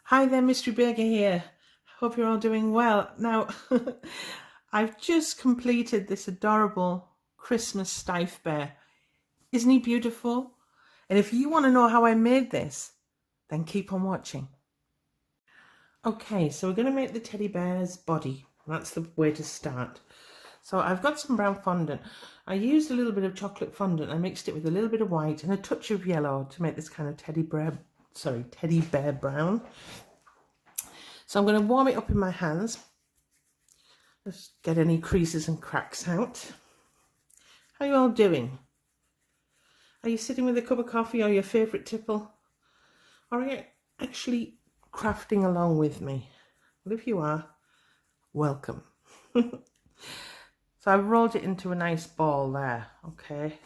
Hi there, Mystery Burger here. Hope you're all doing well. Now, I've just completed this adorable Christmas Steiff bear. Isn't he beautiful? And if you want to know how I made this, then keep on watching. Okay, so we're going to make the teddy bear's body. That's the way to start. So I've got some brown fondant. I used a little bit of chocolate fondant. I mixed it with a little bit of white and a touch of yellow to make this kind of teddy bear brown. So I'm going to warm it up in my hands. Just get any creases and cracks out. How are you all doing? Are you sitting with a cup of coffee or your favourite tipple? Or are you actually crafting along with me? Well, if you are, welcome. So I've rolled it into a nice ball there, okay?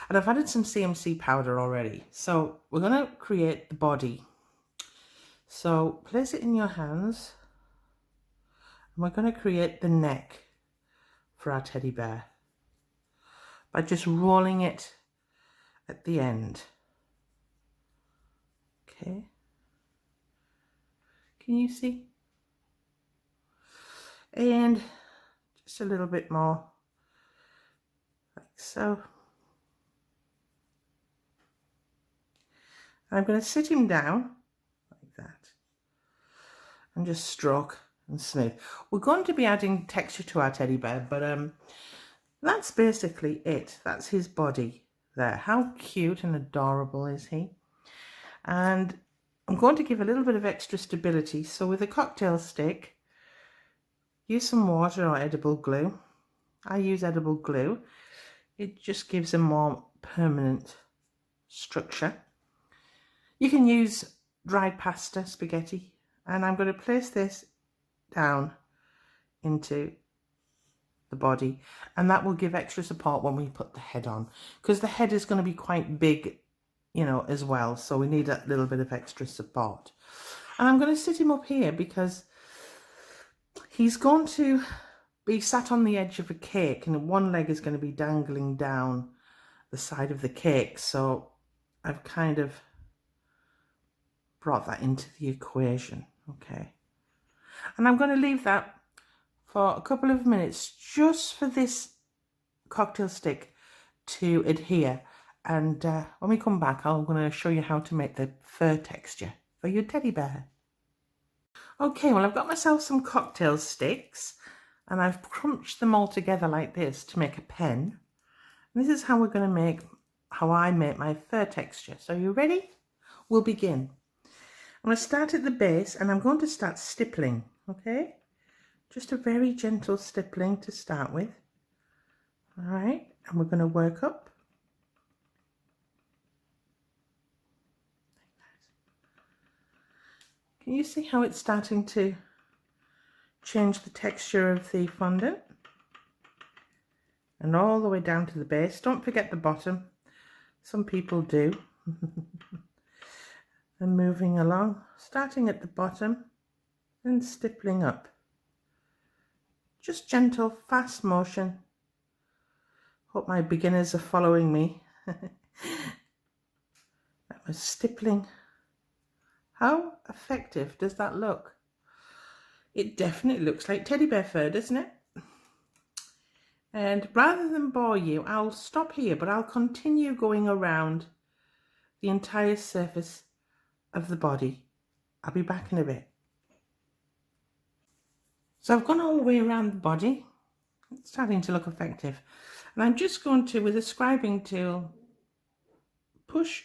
And I've added some CMC powder already. So we're going to create the body. So place it in your hands. And we're going to create the neck for our teddy bear by just rolling it at the end. Okay. Can you see? And just a little bit more, like so. I'm going to sit him down like that and just stroke and smooth. We're going to be adding texture to our teddy bear, but that's basically it. That's his body there. How cute and adorable is he? And I'm going to give a little bit of extra stability. So with a cocktail stick, use some water or edible glue. I use edible glue. It just gives a more permanent structure. You can use dried pasta, spaghetti, and I'm going to place this down into the body, and that will give extra support when we put the head on, because the head is going to be quite big, you know, as well, so we need a little bit of extra support. And I'm going to sit him up here because he's going to be sat on the edge of a cake, and one leg is going to be dangling down the side of the cake, so I've kind of brought that into the equation. Okay, and I'm going to leave that for a couple of minutes just for this cocktail stick to adhere, and when we come back I'm going to show you how to make the fur texture for your teddy bear. Okay, well, I've got myself some cocktail sticks and I've crunched them all together like this to make a pen. And this is how we're going to how I make my fur texture. So you ready? We'll begin. I'm going to start at the base and I'm going to start stippling, okay? Just a very gentle stippling to start with. All right, and we're going to work up. Can you see how it's starting to change the texture of the fondant? And all the way down to the base. Don't forget the bottom. Some people do. And moving along, starting at the bottom and stippling up. Just gentle, fast motion. Hope my beginners are following me. That was stippling. How effective does that look? It definitely looks like teddy bear fur, doesn't it? And rather than bore you, I'll stop here, but I'll continue going around the entire surface of the body. I'll be back in a bit. So I've gone all the way around the body. It's starting to look effective. And I'm just going to, with a scribing tool, push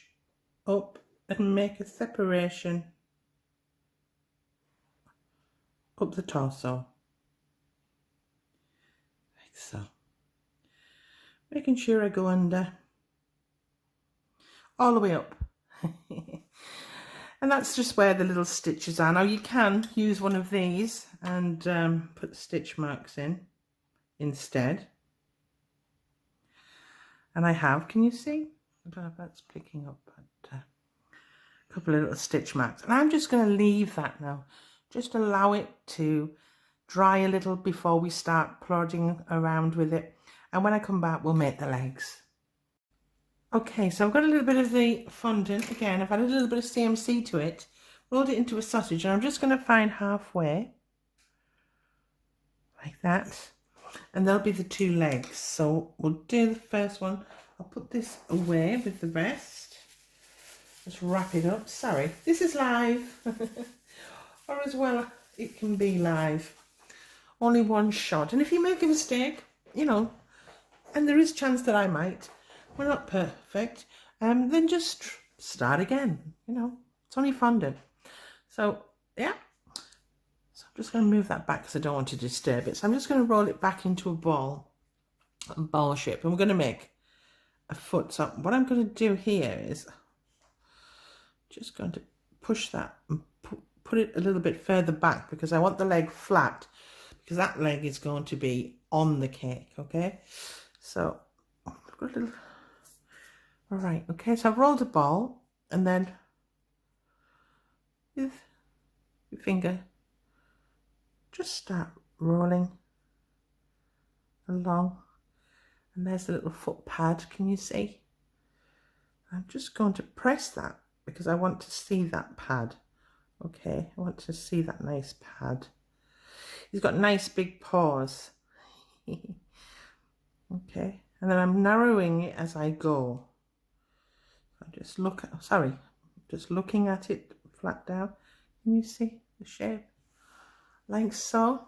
up and make a separation up the torso. Like so. Making sure I go under. All the way up. And that's just where the little stitches are. Now you can use one of these and put stitch marks in instead. And I have, can you see? I don't know if that's picking up, but a couple of little stitch marks. And I'm just going to leave that now. Just allow it to dry a little before we start plodding around with it. And when I come back, we'll make the legs. Okay, so I've got a little bit of the fondant. Again, I've added a little bit of CMC to it, rolled it into a sausage, and I'm just going to find halfway, like that, and there'll be the two legs. So we'll do the first one. I'll put this away with the rest. Just wrap it up. Sorry, this is live, or as well it can be live. Only one shot, and if you make a mistake, you know, and there is chance that I might, we're not perfect, then just start again, you know, it's only fondant. So yeah, so I'm just going to move that back because I don't want to disturb it. So I'm just going to roll it back into a ball shape, and we're going to make a foot. So what I'm going to do here is just going to push that and put it a little bit further back, because I want the leg flat, because that leg is going to be on the cake. Okay, so I've got a little, all right, okay, so I've rolled a ball, and then with your finger just start rolling along, and there's the little foot pad. Can you see? I'm just going to press that because I want to see that pad. Okay, I want to see that nice pad. He's got nice big paws. Okay, and then I'm narrowing it as I go. I just look at, sorry, just looking at it flat down. Can you see the shape? Like so.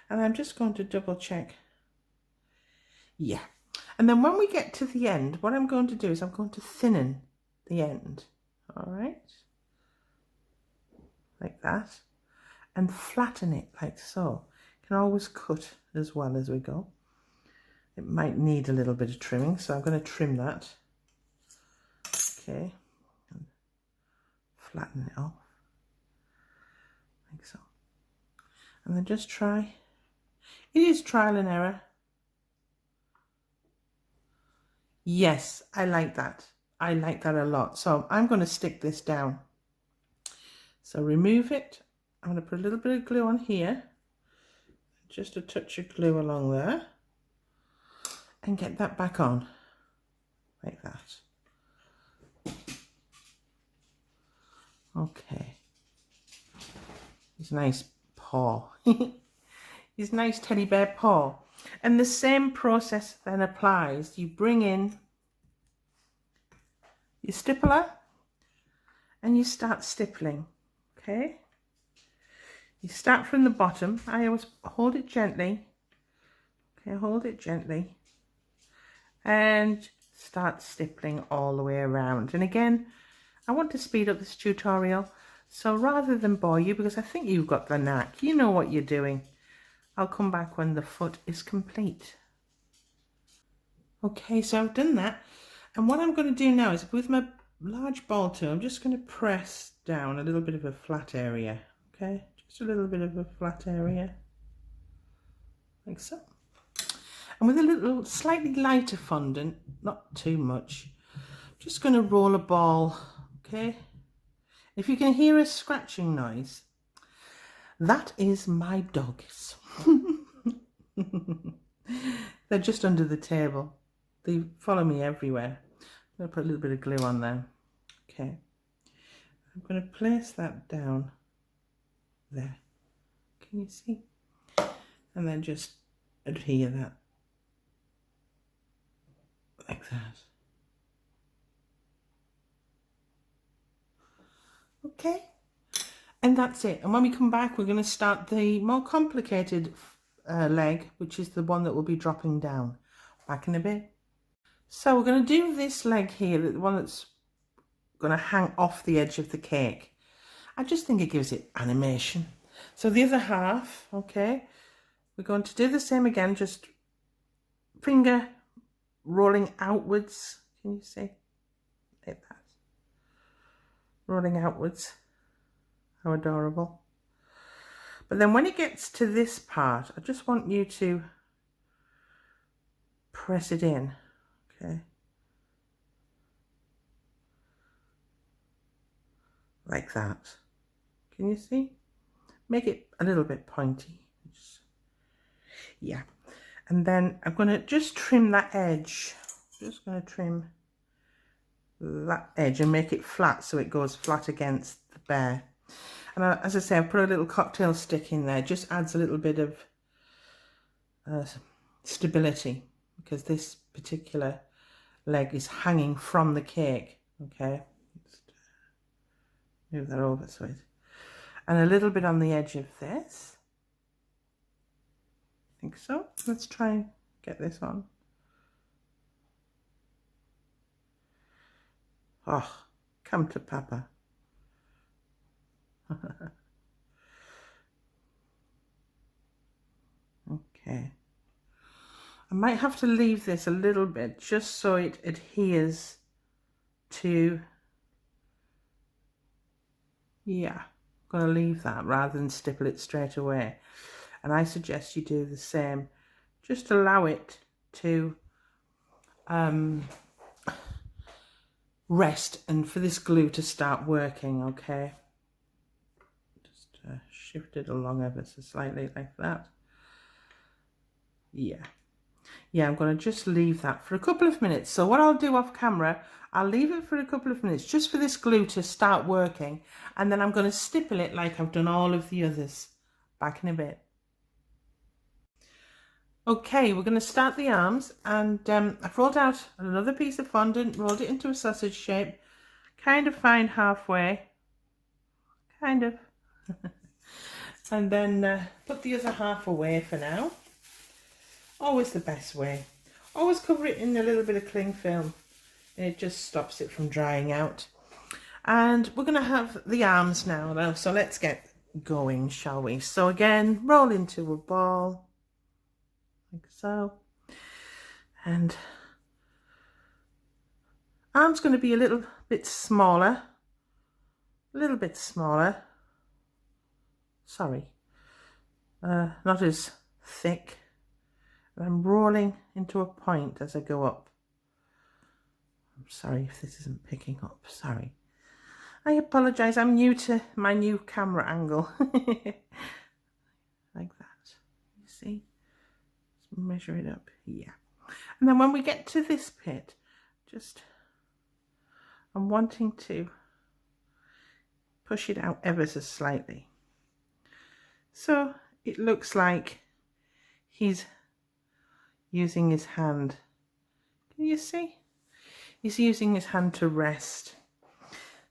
And I'm just going to double check. Yeah. And then when we get to the end, what I'm going to do is I'm going to thinnen the end. All right. Like that. And flatten it like so. You can always cut as well as we go. It might need a little bit of trimming, so I'm going to trim that. Okay. And flatten it off. Like so. And then just try. It is trial and error. Yes, I like that. I like that a lot. So I'm going to stick this down. So remove it. I'm going to put a little bit of glue on here. Just a touch of glue along there. And get that back on. Like that. Okay. His nice paw. His nice teddy bear paw. And the same process then applies. You bring in your stippler and you start stippling. Okay. You start from the bottom. I always hold it gently. Okay, hold it gently. And start stippling all the way around. And again, I want to speed up this tutorial. So rather than bore you, because I think you've got the knack, you know what you're doing, I'll come back when the foot is complete. Okay, so I've done that. And what I'm going to do now is with my large ball tool, I'm just going to press down a little bit of a flat area. Okay, just a little bit of a flat area. Like so. And with a little slightly lighter fondant, not too much, I'm just going to roll a ball. Okay. If you can hear a scratching noise, that is my dogs. They're just under the table. They follow me everywhere. I'm going to put a little bit of glue on there. Okay. I'm going to place that down there. Can you see? And then just adhere that. Like that. Okay. And that's it. And when we come back, we're going to start the more complicated leg, which is the one that will be dropping down. Back in a bit. So we're going to do this leg here, the one that's going to hang off the edge of the cake. I just think it gives it animation. So the other half, okay, we're going to do the same again, just finger rolling outwards. Can you see? Like that. Rolling outwards. How adorable. But then when it gets to this part, I just want you to press it in. Okay. Like that. Can you see? Make it a little bit pointy. Yeah. And then I'm going to just trim that edge. Just going to trim that edge and make it flat so it goes flat against the bear. And as I say, I've put a little cocktail stick in there, just adds a little bit of stability, because this particular leg is hanging from the cake. Okay, just move that over so it, and a little bit on the edge of this. I think so. Let's try and get this on. Oh, come to Papa. Okay. I might have to leave this a little bit just so it adheres to, yeah, I'm going to leave that rather than stipple it straight away. And I suggest you do the same. Just allow it to rest and for this glue to start working, okay? Just shift it along ever so slightly like that. Yeah, I'm going to just leave that for a couple of minutes. So what I'll do off camera, I'll leave it for a couple of minutes just for this glue to start working, and then I'm going to stipple it like I've done all of the others. Back in a bit. Okay, we're going to start the arms, and I've rolled out another piece of fondant, rolled it into a sausage shape, kind of fine halfway, kind of, and then put the other half away for now. Always the best way. Always cover it in a little bit of cling film, and it just stops it from drying out. And we're going to have the arms now though, so let's get going, shall we? So again, roll into a ball like so, and arm's going to be a little bit smaller, sorry, not as thick. I'm rolling into a point as I go up. I'm sorry if this isn't picking up, sorry. I apologise, I'm new to my new camera angle. Like that, you see? Just measure it up, yeah. And then when we get to this bit, just, I'm wanting to push it out ever so slightly. So it looks like he's using his hand. Can you see? He's using his hand to rest.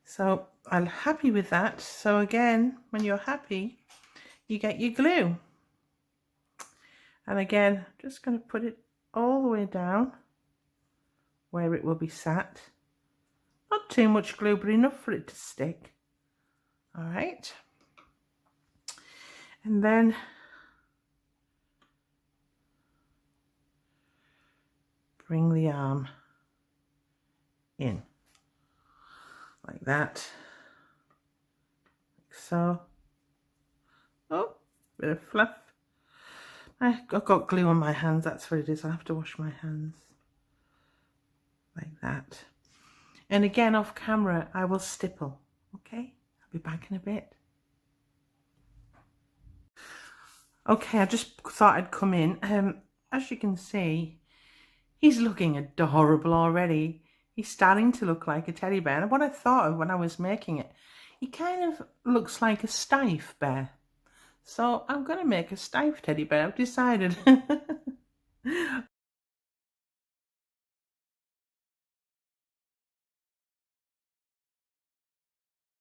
So I'm happy with that. So again, when you're happy, you get your glue. And again, just going to put it all the way down where it will be sat. Not too much glue, but enough for it to stick. All right. And then bring the arm in like that, like so. Oh, bit of fluff. I've got glue on my hands, that's what it is. I have to wash my hands like that. And again, off camera, I will stipple. Okay, I'll be back in a bit. Okay, I just thought I'd come in. As you can see, he's looking adorable already. He's starting to look like a teddy bear. And what I thought of when I was making it, he kind of looks like a stiff bear. So I'm going to make a stiff teddy bear, I've decided.